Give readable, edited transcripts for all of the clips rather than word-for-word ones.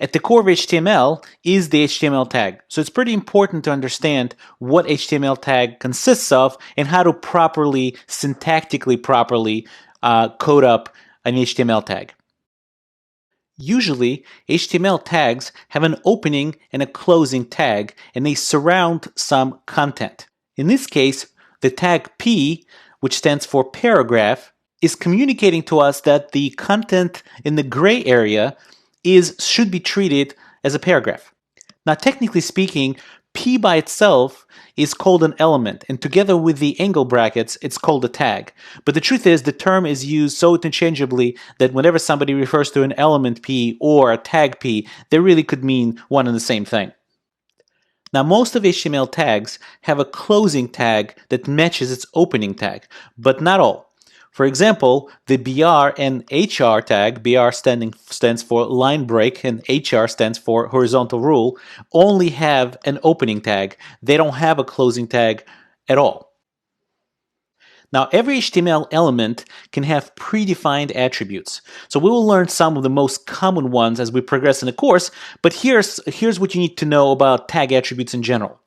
At the core of HTML is the HTML tag. So it's pretty important to understand what HTML tag consists of and how to syntactically properly code up an HTML tag. Usually, HTML tags have an opening and a closing tag, and they surround some content. In this case, the tag P, which stands for paragraph, is communicating to us that the content in the gray area should be treated as a paragraph. Now, technically speaking, P by itself is called an element, and together with the angle brackets, it's called a tag. But the truth is, the term is used so interchangeably that whenever somebody refers to an element P or a tag P, they really could mean one and the same thing. Now, most of HTML tags have a closing tag that matches its opening tag, but not all. For example, the BR and HR tag, BR stands for line break and HR stands for horizontal rule, only have an opening tag. They don't have a closing tag at all. Now, every HTML element can have predefined attributes. So we will learn some of the most common ones as we progress in the course, but here's what you need to know about tag attributes in general.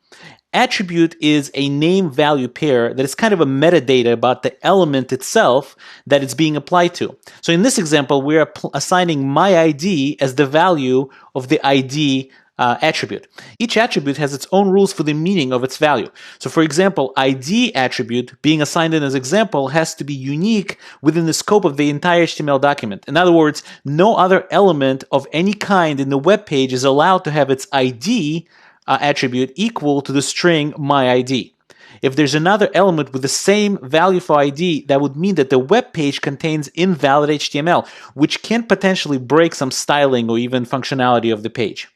Attribute is a name-value pair that is kind of a metadata about the element itself that it's being applied to. So in this example, we're assigning my ID as the value of the ID attribute. Each attribute has its own rules for the meaning of its value. So for example, ID attribute being assigned in as example has to be unique within the scope of the entire HTML document. In other words, no other element of any kind in the web page is allowed to have its ID attribute equal to the string my ID. If there's another element with the same value for ID, that would mean that the web page contains invalid HTML, which can potentially break some styling or even functionality of the page.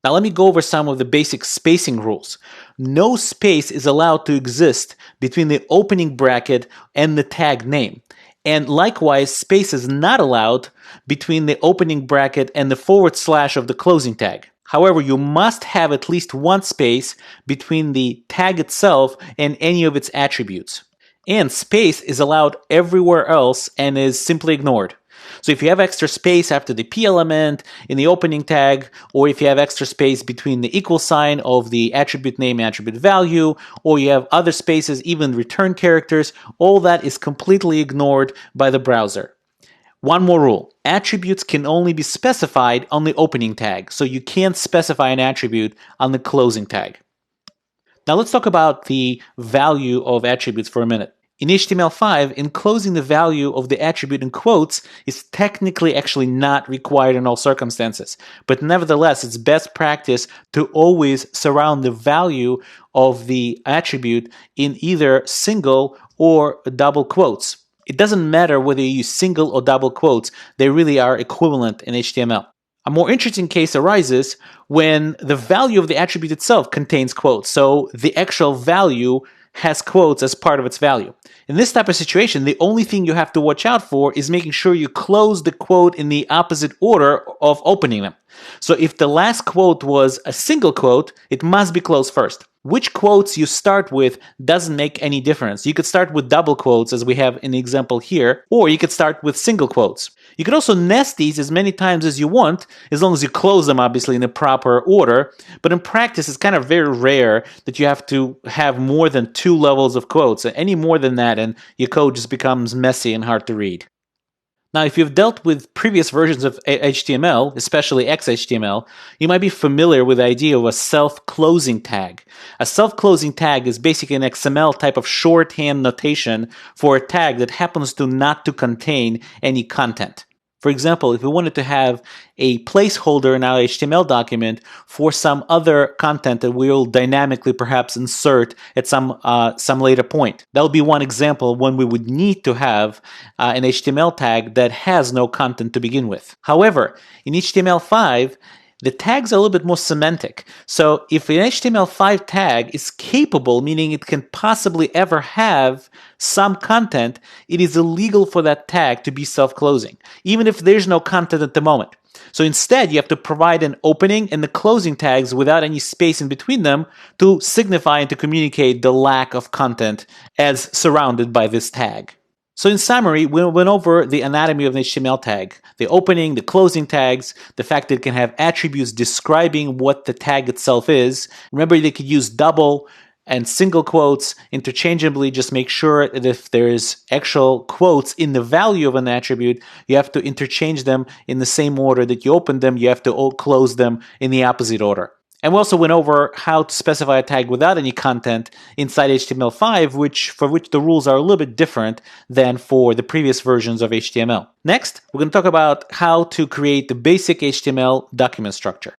Now let me go over some of the basic spacing rules. No space is allowed to exist between the opening bracket and the tag name. And likewise, space is not allowed between the opening bracket and the / of the closing tag. However, you must have at least one space between the tag itself and any of its attributes. And space is allowed everywhere else and is simply ignored. So if you have extra space after the P element in the opening tag, or if you have extra space between the equal sign of the attribute name and attribute value, or you have other spaces, even return characters, all that is completely ignored by the browser. One more rule. Attributes can only be specified on the opening tag, so you can't specify an attribute on the closing tag. Now let's talk about the value of attributes for a minute. In HTML5, enclosing the value of the attribute in quotes is technically actually not required in all circumstances, but nevertheless, it's best practice to always surround the value of the attribute in either single or double quotes. It doesn't matter whether you use single or double quotes, they really are equivalent in HTML. A more interesting case arises when the value of the attribute itself contains quotes, so the actual value has quotes as part of its value. In this type of situation, the only thing you have to watch out for is making sure you close the quote in the opposite order of opening them. So if the last quote was a single quote, it must be closed first. Which quotes you start with doesn't make any difference. You could start with double quotes, as we have in the example here, or you could start with single quotes. You could also nest these as many times as you want, as long as you close them, obviously, in the proper order. But in practice, it's kind of very rare that you have to have more than 2 levels of quotes. Any more than that, and your code just becomes messy and hard to read. Now, if you've dealt with previous versions of HTML, especially XHTML, you might be familiar with the idea of a self-closing tag. A self-closing tag is basically an XML type of shorthand notation for a tag that happens to not to contain any content. For example, if we wanted to have a placeholder in our HTML document for some other content that we'll dynamically perhaps insert at some later point, that would be one example when we would need to have an HTML tag that has no content to begin with. However, in HTML5, the tags are a little bit more semantic. So if an HTML5 tag is capable, meaning it can possibly ever have some content, it is illegal for that tag to be self-closing, even if there's no content at the moment. So instead, you have to provide an opening and the closing tags without any space in between them to signify and to communicate the lack of content as surrounded by this tag. So in summary, we went over the anatomy of an HTML tag, the opening, the closing tags, the fact that it can have attributes describing what the tag itself is. Remember, they could use double and single quotes interchangeably. Just make sure that if there's actual quotes in the value of an attribute, you have to interchange them in the same order that you opened them. You have to close them in the opposite order. And we also went over how to specify a tag without any content inside HTML5, for which the rules are a little bit different than for the previous versions of HTML. Next, we're going to talk about how to create the basic HTML document structure.